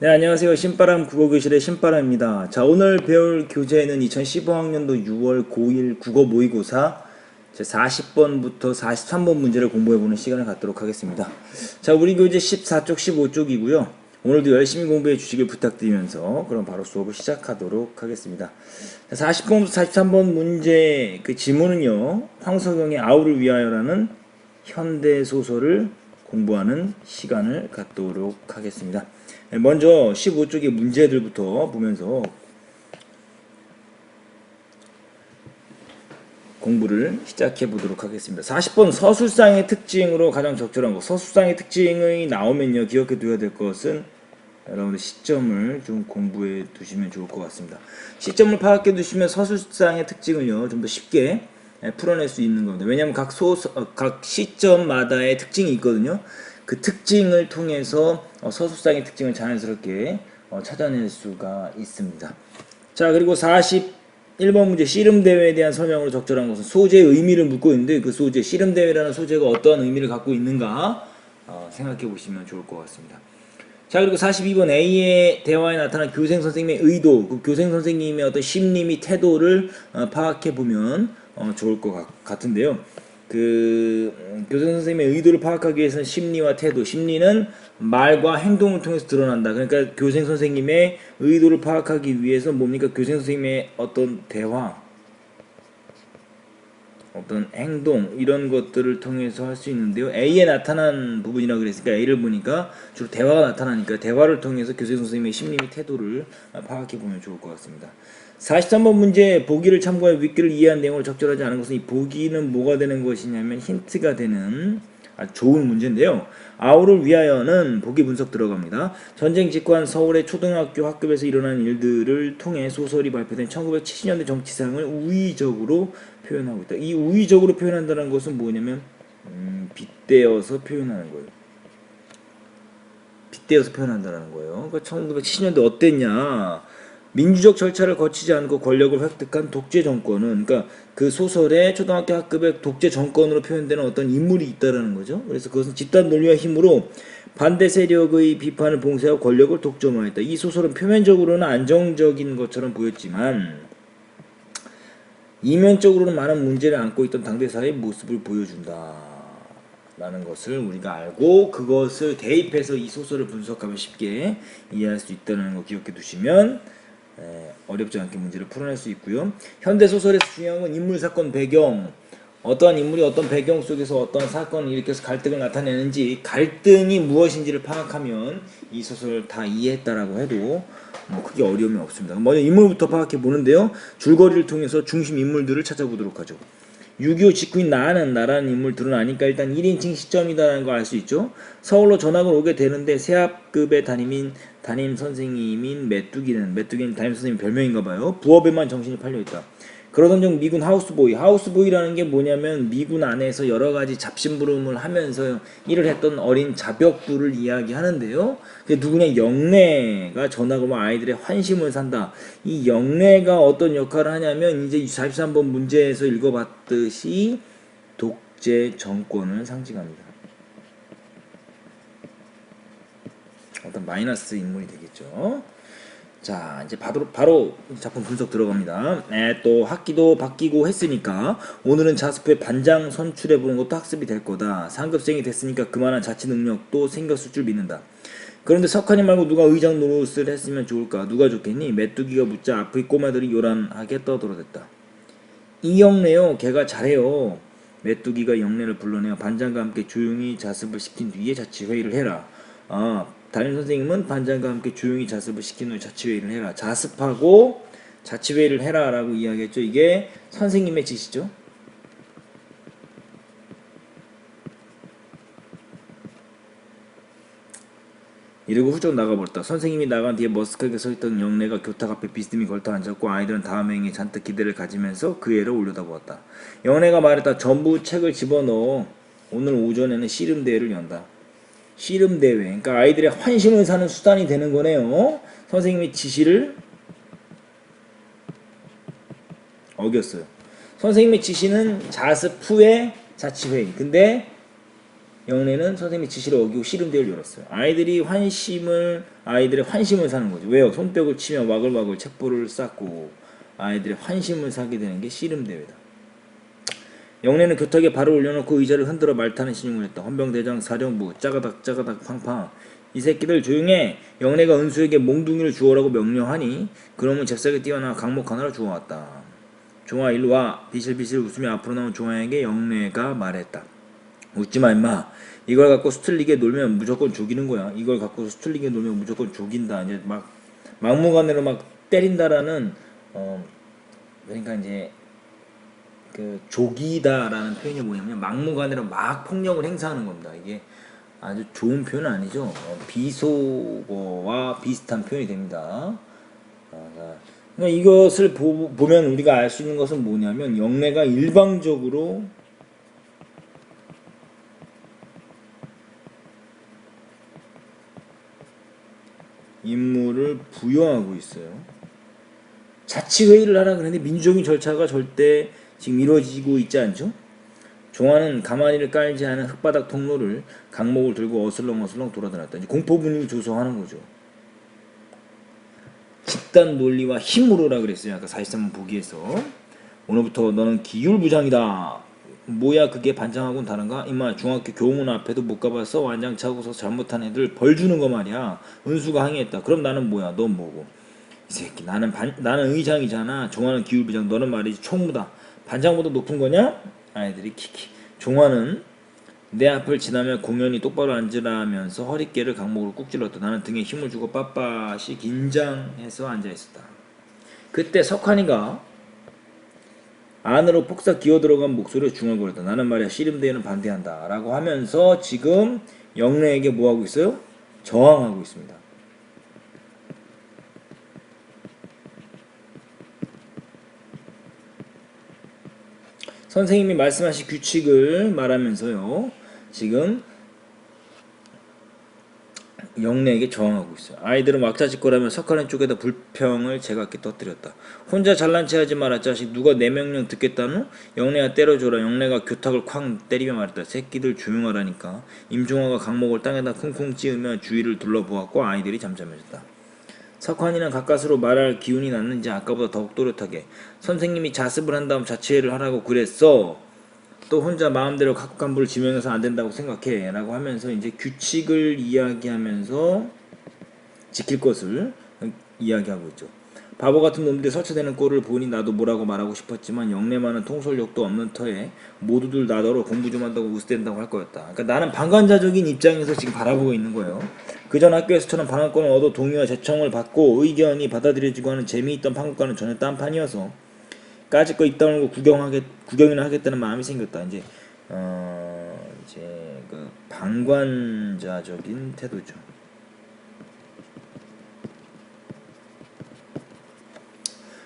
네, 안녕하세요. 신바람 국어교실의 신바람입니다. 자, 오늘 배울 교재는 2015학년도 6월 고1 국어 모의고사 제 40번부터 43번 문제를 공부해보는 시간을 갖도록 하겠습니다. 자, 우리 교재 14쪽, 15쪽이고요. 오늘도 열심히 공부해 주시길 부탁드리면서 그럼 바로 수업을 시작하도록 하겠습니다. 40번부터 43번 문제 그 지문은요. 황석영의 아우를 위하여라는 현대소설을 공부하는 시간을 갖도록 하겠습니다. 먼저 15쪽의 문제들부터 보면서 공부를 시작해 보도록 하겠습니다. 40번 서술상의 특징으로 가장 적절한 거. 서술상의 특징이 나오면요. 기억해 두어야 될 것은 여러분들 시점을 좀 공부해 두시면 좋을 것 같습니다. 시점을 파악해 두시면 서술상의 특징을요. 좀 더 쉽게 풀어낼 수 있는 겁니다. 왜냐하면 각 시점마다의 특징이 있거든요. 그 특징을 통해서 서술상의 특징을 자연스럽게 찾아낼 수가 있습니다. 자, 그리고 41번 문제 씨름대회에 대한 설명으로 적절한 것은 소재의 의미를 묻고 있는데 그 소재, 씨름대회라는 소재가 어떠한 의미를 갖고 있는가 생각해 보시면 좋을 것 같습니다. 자, 그리고 42번 A의 대화에 나타난 교생 선생님의 의도, 그 교생 선생님의 어떤 심리 및 태도를 파악해 보면 좋을 것 같은데요. 그 교생 선생님의 의도를 파악하기 위해서는 심리와 태도, 심리는 말과 행동을 통해서 드러난다. 그러니까 교생 선생님의 의도를 파악하기 위해서 뭡니까? 교생 선생님의 어떤 대화, 어떤 행동 이런 것들을 통해서 할 수 있는데요. A에 나타난 부분이라고 그랬으니까 A를 보니까 주로 대화가 나타나니까 대화를 통해서 교생 선생님의 심리 및 태도를 파악해 보면 좋을 것 같습니다. 43번 문제 보기를 참고해 윗글을 이해한 내용을 적절하지 않은 것은 이 보기는 뭐가 되는 것이냐면 힌트가 되는 아주 좋은 문제인데요. 아우를 위하여는 보기 분석 들어갑니다. 전쟁 직후한 서울의 초등학교 학급에서 일어난 일들을 통해 소설이 발표된 1970년대 정치상을 우의적으로 표현하고 있다. 이 우의적으로 표현한다는 것은 뭐냐면 빗대어서 표현하는 거예요. 빗대어서 표현한다는 거예요. 그러니까 1970년대 어땠냐? 민주적 절차를 거치지 않고 권력을 획득한 독재 정권은, 그러니까 그 소설의 초등학교 학급의 독재 정권으로 표현되는 어떤 인물이 있다라는 거죠. 그래서 그것은 집단 논리와 힘으로 반대 세력의 비판을 봉쇄하고 권력을 독점하였다. 이 소설은 표면적으로는 안정적인 것처럼 보였지만 이면적으로는 많은 문제를 안고 있던 당대 사회의 모습을 보여준다. 라는 것을 우리가 알고 그것을 대입해서 이 소설을 분석하면 쉽게 이해할 수 있다는 거 기억해 두시면 어렵지 않게 문제를 풀어낼 수 있고요. 현대소설에서 중요한 건 인물, 사건, 배경, 어떠한 인물이 어떤 배경 속에서 어떤 사건을 일으켜서 갈등을 나타내는지, 갈등이 무엇인지를 파악하면 이 소설을 다 이해했다라고 해도 크게 어려움이 없습니다. 먼저 인물부터 파악해 보는데요. 줄거리를 통해서 중심 인물들을 찾아보도록 하죠. 6.25 직후인 나라는 인물들은 아니까 일단 1인칭 시점이다라는 걸 알 수 있죠. 서울로 전학을 오게 되는데 세합급의 담임 선생님인 메뚜기는 담임 선생님 별명인가봐요. 부업에만 정신이 팔려있다. 그러던 중 미군 하우스보이라는 게 뭐냐면 미군 안에서 여러가지 잡심부름을 하면서 일을 했던 어린 자벽부를 이야기하는데요. 그게 누구냐? 영래가 전학을 오면 아이들의 환심을 산다. 이 영래가 어떤 역할을 하냐면 이제 43번 문제에서 읽어봤듯이 독재 정권을 상징합니다. 어떤 마이너스 인물이 되겠죠. 자, 이제 바로 작품 분석 들어갑니다. 또 학기도 바뀌고 했으니까 오늘은 자습회 반장 선출해보는 것도 학습이 될 거다. 상급생이 됐으니까 그만한 자치 능력도 생겼을 줄 믿는다. 그런데 석한이 말고 누가 의장 노릇을 했으면 좋을까? 누가 좋겠니? 메뚜기가 묻자 앞의 꼬마들이 요란하게 떠들어댔다. 이 영래요, 걔가 잘해요. 메뚜기가 영래를 불러내어 반장과 함께 조용히 자습을 시킨 뒤에 자치회의를 해라. 담임 선생님은 반장과 함께 조용히 자습을 시킨 후에 자치회의를 해라. 자습하고 자치회의를 해라 라고 이야기했죠. 이게 선생님의 지시죠. 이러고 훌쩍 나가버렸다. 선생님이 나간 뒤에 머쓱하게 서있던 영래가 교탁 앞에 비스듬히 걸터 앉았고 아이들은 다음 행에 잔뜩 기대를 가지면서 그 애를 올려다보았다. 영래가 말했다. 전부 책을 집어넣어. 오늘 오전에는 씨름대회를 연다. 씨름대회, 그러니까 아이들의 환심을 사는 수단이 되는 거네요. 선생님의 지시를 어겼어요. 선생님의 지시는 자습 후에 자치회의. 근데 영래는 선생님이 지시를 어기고 씨름대를 열었어요. 아이들의 환심을 사는 거죠. 왜요? 손뼉을 치며 와글와글 책보를 쌓고 아이들의 환심을 사게 되는 게 씨름대회다. 영래는 교탁에 발을 올려놓고 의자를 흔들어 말타는 신용을 했다. 헌병대장 사령부 짜가닥 짜가닥 팡팡. 이 새끼들 조용해. 영래가 은수에게 몽둥이를 주워라고 명령하니 그놈은 잽싸게 뛰어나와 강목 하나를 주워왔다. 종아 일로와. 비실비실 웃으며 앞으로 나온 종아에게 영래가 말했다. 웃지마 임마. 이걸 갖고 수틀리게 놀면 무조건 죽이는 거야. 이걸 갖고 수틀리게 놀면 무조건 죽인다. 이제 막 막무가내로 막 때린다라는 그러니까 이제 그 조기다라는 표현이 뭐냐면 막무가내로 막 폭력을 행사하는 겁니다. 이게 아주 좋은 표현은 아니죠. 비속어와 비슷한 표현이 됩니다. 그러니까 이것을 보면 우리가 알 수 있는 것은 뭐냐면 영래가 일방적으로 임무를 부여하고 있어요. 자치회의를 하라 그랬는데 민주적인 절차가 절대 지금 이루어지고 있지 않죠? 종아는 가만히를 깔지 않은 흙바닥 통로를 강목을 들고 어슬렁어슬렁 돌아다녔다. 이제 공포 분위기를 조성하는 거죠. 집단 논리와 힘으로라 그랬어요. 아까 43번 보기에서. 오늘부터 너는 기율부장이다. 뭐야 그게 반장하고는 다른가? 임마 중학교 교문 앞에도 못 가봤어? 완장 차고서 잘못한 애들 벌 주는 거 말이야. 은수가 항의했다. 그럼 나는 뭐야? 넌 뭐고? 이 새끼 나는 의장이잖아. 종아는 기율부장. 너는 말이지 총무다. 반장보다 높은 거냐? 아이들이 키키. 종아는 내 앞을 지나며 공연히 똑바로 앉으라면서 허리깨를 강목으로 꾹 찔렀다. 나는 등에 힘을 주고 빳빳이 긴장해서 앉아있었다. 그때 석환이가 안으로 폭삭 기어들어간 목소리로 중얼거렸다. 나는 말이야 씨름대회는 반대한다 라고 하면서 지금 영래에게 뭐하고 있어요? 저항하고 있습니다. 선생님이 말씀하신 규칙을 말하면서요. 지금 영래에게 저항하고 있어요. 아이들은 왁자지껄하며 석하는 쪽에다 불평을 제각기 터뜨렸다. 혼자 잘난 체 하지 마라 자식. 누가 내 명령 듣겠다노? 영래야 때려줘라. 영래가 교탁을 쾅 때리며 말했다. 새끼들 조용하라니까. 임종화가 강목을 땅에다 쿵쿵 찌으며 주위를 둘러보았고 아이들이 잠잠해졌다. 석환이는 가까스로 말할 기운이 났는지 아까보다 더욱 또렷하게 선생님이 자습을 한 다음 자치회를 하라고 그랬어. 또 혼자 마음대로 각국 간부를 지명해서 안 된다고 생각해 라고 하면서 이제 규칙을 이야기하면서 지킬 것을 이야기하고 있죠. 바보 같은 놈들이 설치되는 꼴을 보니 나도 뭐라고 말하고 싶었지만 영래만은 통솔력도 없는 터에 모두들 나더러 공부 좀 한다고 우스댄다고 할 거였다. 그러니까 나는 방관자적인 입장에서 지금 바라보고 있는 거예요. 그전 학교에서처럼 방학권을 얻어 동의와 제청을 받고 의견이 받아들여지고 하는 재미있던 판국과는 전혀 딴판이어서 까짓 거 입 다물고 구경이나 하겠다는 마음이 생겼다. 이제 그 방관자적인 태도죠.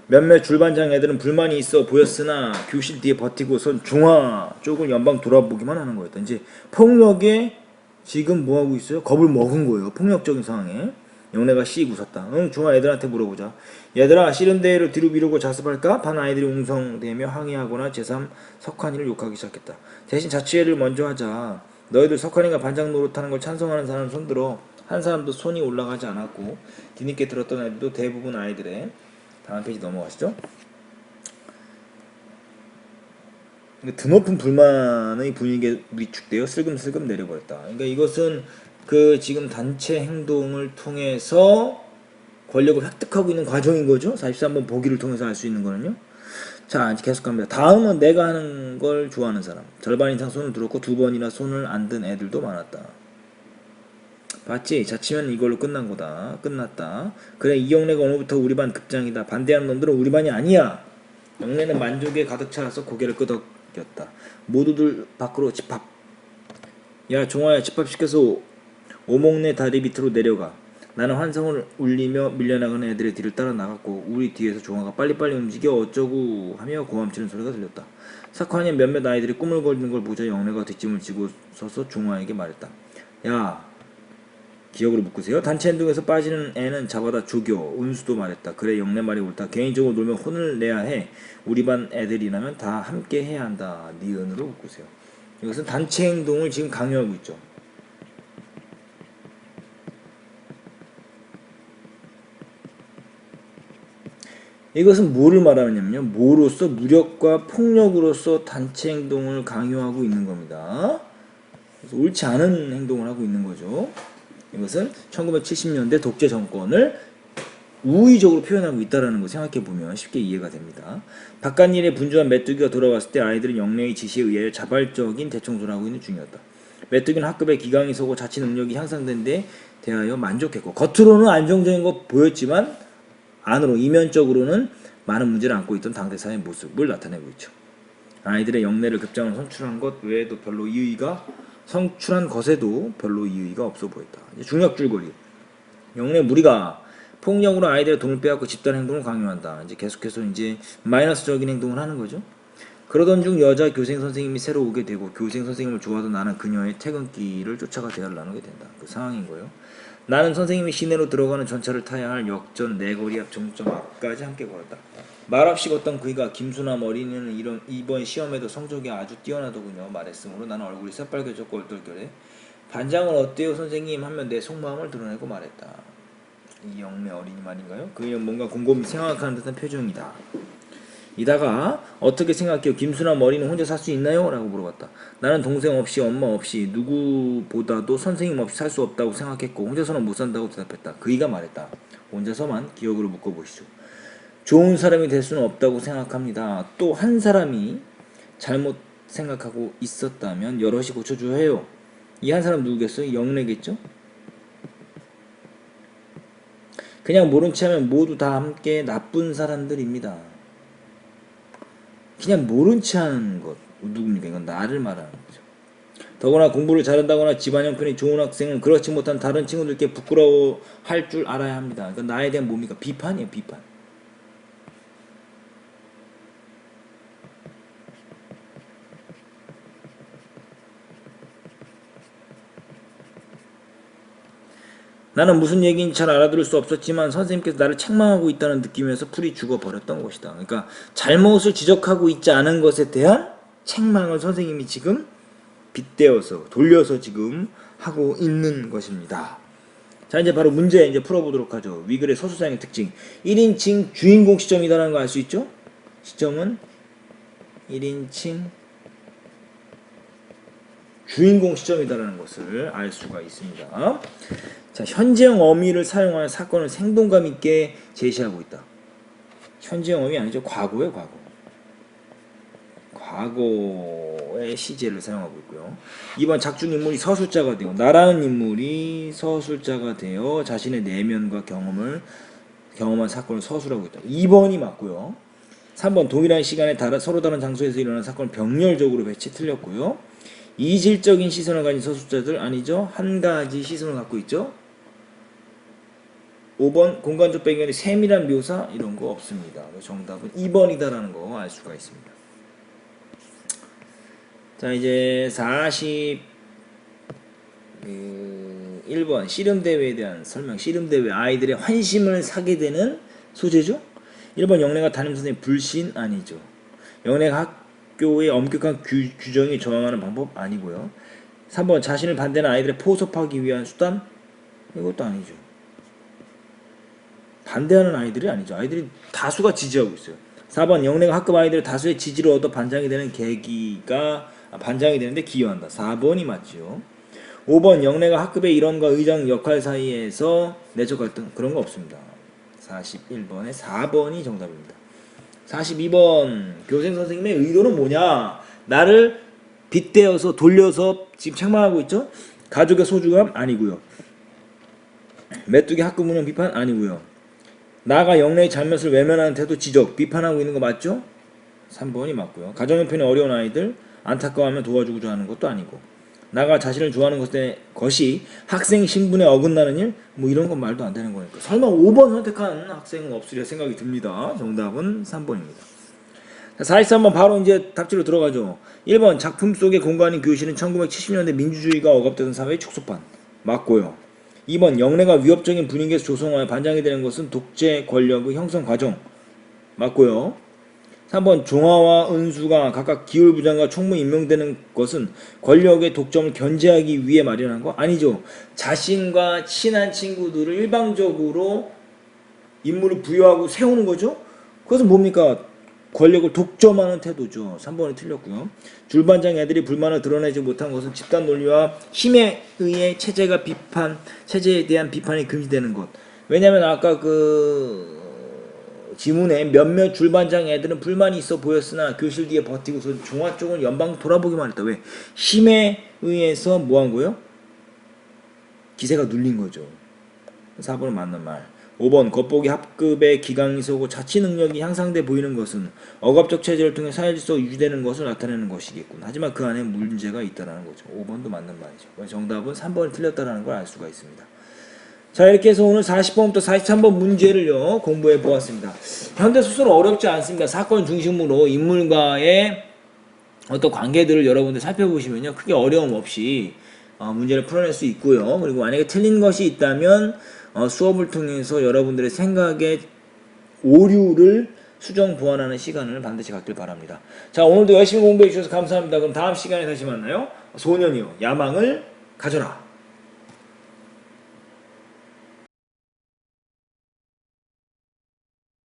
몇몇 줄반장 애들은 불만이 있어 보였으나 교실 뒤에 버티고선 중화 쪽을 연방 돌아보기만 하는 거였다. 이제 폭력에 지금 뭐하고 있어요? 겁을 먹은 거예요. 폭력적인 상황에. 영래가 씩 웃었다. 응, 중화 애들한테 물어보자. 얘들아, 씨름대회를 뒤로 미루고 자습할까? 반 아이들이 웅성대며 항의하거나 제3 석환이를 욕하기 시작했다. 대신 자치회를 먼저 하자. 너희들 석환이가 반장 노릇하는 걸 찬성하는 사람 손들어. 한 사람도 손이 올라가지 않았고 뒤늦게 들었던 애들도 대부분 아이들의 다음 페이지 넘어가시죠. 드높은 불만의 분위기에 위축되어 슬금슬금 내려버렸다. 그러니까 이것은 그 지금 단체 행동을 통해서 권력을 획득하고 있는 과정인 거죠. 43번 보기를 통해서 알 수 있는 거는요. 자, 이제 계속 갑니다. 다음은 내가 하는 걸 좋아하는 사람. 절반 이상 손을 들었고 2번이나 손을 안 든 애들도 많았다. 봤지? 자치면 이걸로 끝난 거다. 끝났다. 그래, 이 영래가 오늘부터 우리 반 급장이다. 반대하는 놈들은 우리 반이 아니야. 영래는 만족에 가득 차서 고개를 끄덕였다. 모두들 밖으로 집합. 야, 종아야, 집합시켜서 오목내 다리 밑으로 내려가. 나는 환성을 울리며 밀려나가는 애들의 뒤를 따라 나갔고 우리 뒤에서 종아가 빨리빨리 움직여 어쩌고 하며 고함치는 소리가 들렸다. 석환이 몇몇 아이들이 꾸물거리는 걸 보자 영래가 뒷짐을 지고 서서 종아에게 말했다. 야, 기억으로 묶으세요. 단체 행동에서 빠지는 애는 잡아다 죽여. 은수도 말했다. 그래, 영래 말이 옳다. 개인적으로 놀면 혼을 내야 해. 우리 반 애들이라면 다 함께 해야 한다. 니은으로 묶으세요. 이것은 단체 행동을 지금 강요하고 있죠. 이것은 뭐를 말하느냐면요. 뭐로서 무력과 폭력으로서 단체 행동을 강요하고 있는 겁니다. 그래서 옳지 않은 행동을 하고 있는 거죠. 이것은 1970년대 독재 정권을 우의적으로 표현하고 있다는 거 생각해보면 쉽게 이해가 됩니다. 바깥일에 분주한 메뚜기가 돌아왔을 때 아이들은 영래의 지시에 의해 자발적인 대청소를 하고 있는 중이었다. 메뚜기는 학급에 기강이 서고 자치 능력이 향상된 데 대하여 만족했고 겉으로는 안정적인 거 보였지만 안으로 이면적으로는 많은 문제를 안고 있던 당대사의 모습을 나타내고 있죠. 아이들의 영래를 급장으로 선출한 것 외에도 별로 이의가 성출한 것에도 별로 이의가 없어 보였다. 이제 중력 줄거리. 영래 무리가 폭력으로 아이들의 돈을 빼앗고 집단 행동을 강요한다. 이제 계속해서 이제 마이너스적인 행동을 하는 거죠. 그러던 중 여자 교생 선생님이 새로 오게 되고 교생 선생님을 좋아하던 나는 그녀의 퇴근길을 쫓아가 대화를 나누게 된다. 그 상황인 거예요. 나는 선생님이 시내로 들어가는 전차를 타야 할 역전 내거리 앞 종점 앞까지 함께 걸었다. 말없이 걷던 그이가 김수남 어린이는 이번 시험에도 성적이 아주 뛰어나더군요. 말했으므로 나는 얼굴이 새빨개졌고 얼떨결에 반장은 어때요 선생님 하면 내 속마음을 드러내고 말했다. 이 영래 어린이 말인가요? 그이는 뭔가 곰곰이 생각하는 듯한 표정이다. 이다가 어떻게 생각해요? 김수남 어린이는 혼자 살 수 있나요? 라고 물어봤다. 나는 동생 없이 엄마 없이 누구보다도 선생님 없이 살 수 없다고 생각했고 혼자서는 못 산다고 대답했다. 그이가 말했다. 혼자서만 기억으로 묶어보시죠. 좋은 사람이 될 수는 없다고 생각합니다. 또 한 사람이 잘못 생각하고 있었다면 여럿이 고쳐줘야 해요. 이 한 사람 누구겠어요? 영래겠죠? 그냥 모른 체 하면 모두 다 함께 나쁜 사람들입니다. 그냥 모른 체 하는 것 누굽니까? 이건 나를 말하는 거죠. 더구나 공부를 잘한다거나 집안 형편이 좋은 학생은 그렇지 못한 다른 친구들께 부끄러워할 줄 알아야 합니다. 그러니까 나에 대한 뭡니까? 비판이에요. 비판. 나는 무슨 얘기인지 잘 알아들을 수 없었지만 선생님께서 나를 책망하고 있다는 느낌에서 풀이 죽어버렸던 것이다. 그러니까 잘못을 지적하고 있지 않은 것에 대한 책망을 선생님이 지금 빗대어서 돌려서 지금 하고 있는 것입니다. 자, 이제 바로 문제 이제 풀어보도록 하죠. 위글의 서술사용의 특징. 1인칭 주인공 시점이다라는 거 알 수 있죠? 시점은 1인칭 주인공 시점이다라는 것을 알 수가 있습니다. 자, 현재형 어미를 사용하여 사건을 생동감 있게 제시하고 있다. 현재형 어미 아니죠? 과거예요, 과거. 과거의 시제를 사용하고 있고요. 2번 작중 인물이 서술자가 되어 나라는 인물이 서술자가 되어 자신의 내면과 경험한 사건을 서술하고 있다. 2번이 맞고요. 3번 동일한 시간에 서로 다른 장소에서 일어난 사건을 병렬적으로 배치 틀렸고요. 이질적인 시선을 가진 서술자들 아니죠. 한 가지 시선을 갖고 있죠. 5번 공간적 배경의 세밀한 묘사 이런 거 없습니다. 정답은 2번이다라는 거 알 수가 있습니다. 자, 이제 41번 씨름대회에 대한 설명. 씨름대회 아이들의 환심을 사게 되는 소재죠. 1번 영래가 담임선생님 불신 아니죠. 영래가 학교의 엄격한 규정에 저항하는 방법 아니고요. 3번 자신을 반대하는 아이들을 포섭하기 위한 수단 이것도 아니죠. 반대하는 아이들이 아니죠. 아이들이 다수가 지지하고 있어요. 4번 영래가 학급 아이들의 다수의 지지를 얻어 반장이 되는데 기여한다. 4번이 맞지요. 5번 영래가 학급의 일원과 의장 역할 사이에서 내적 갈등 그런 거 없습니다. 41번에 4번이 정답입니다. 42번 교생 선생님의 의도는 뭐냐? 나를 빗대어서 돌려서 지금 책망하고 있죠? 가족의 소중함 아니고요. 메뚜기 학급 운영 비판 아니고요. 나가 영래의 잘못을 외면하는 태도 지적 비판하고 있는 거 맞죠? 3번이 맞고요. 가정형편이 어려운 아이들 안타까워하면 도와주고자 하는 것도 아니고 나가 자신을 좋아하는 것이 학생 신분에 어긋나는 일? 뭐 이런 건 말도 안 되는 거니까 설마 5번 선택한 학생은 없으리라 생각이 듭니다. 정답은 3번입니다. 43번 바로 이제 답지로 들어가죠. 1번 작품 속의 공간인 교실은 1970년대 민주주의가 억압되던 사회의 축소판 맞고요. 2번 영래가 위협적인 분위기에서 조성하여 반장이 되는 것은 독재 권력의 형성 과정 맞고요. 3번 종아와 은수가 각각 기울부장과 총무 임명되는 것은 권력의 독점을 견제하기 위해 마련한 거? 아니죠. 자신과 친한 친구들을 일방적으로 임무를 부여하고 세우는 거죠. 그것은 뭡니까? 권력을 독점하는 태도죠. 3번이 틀렸고요. 줄반장 애들이 불만을 드러내지 못한 것은 집단 논리와 힘에 의해 체제에 대한 비판이 금지되는 것. 왜냐면 아까 그 지문에 몇몇 줄반장 애들은 불만이 있어 보였으나 교실 뒤에 버티고서 종화 쪽은 연방 돌아보기만 했다. 왜? 힘에 의해서 뭐 한 거예요? 기세가 눌린 거죠. 4번은 맞는 말. 5번 겉보기 합급의 기강이 서고 자치 능력이 향상돼 보이는 것은 억압적 체제를 통해 사회질서가 유지되는 것을 나타내는 것이겠군. 하지만 그 안에 문제가 있다는 거죠. 5번도 맞는 말이죠. 정답은 3번이 틀렸다는 걸 알 수가 있습니다. 자, 이렇게 해서 오늘 40번부터 43번 문제를요 공부해 보았습니다. 현대소설은 어렵지 않습니다. 사건 중심으로 인물과의 어떤 관계들을 여러분들 살펴보시면요 크게 어려움 없이 문제를 풀어낼 수 있고요. 그리고 만약에 틀린 것이 있다면 수업을 통해서 여러분들의 생각의 오류를 수정 보완하는 시간을 반드시 갖길 바랍니다. 자, 오늘도 열심히 공부해 주셔서 감사합니다. 그럼 다음 시간에 다시 만나요. 소년이요 야망을 가져라.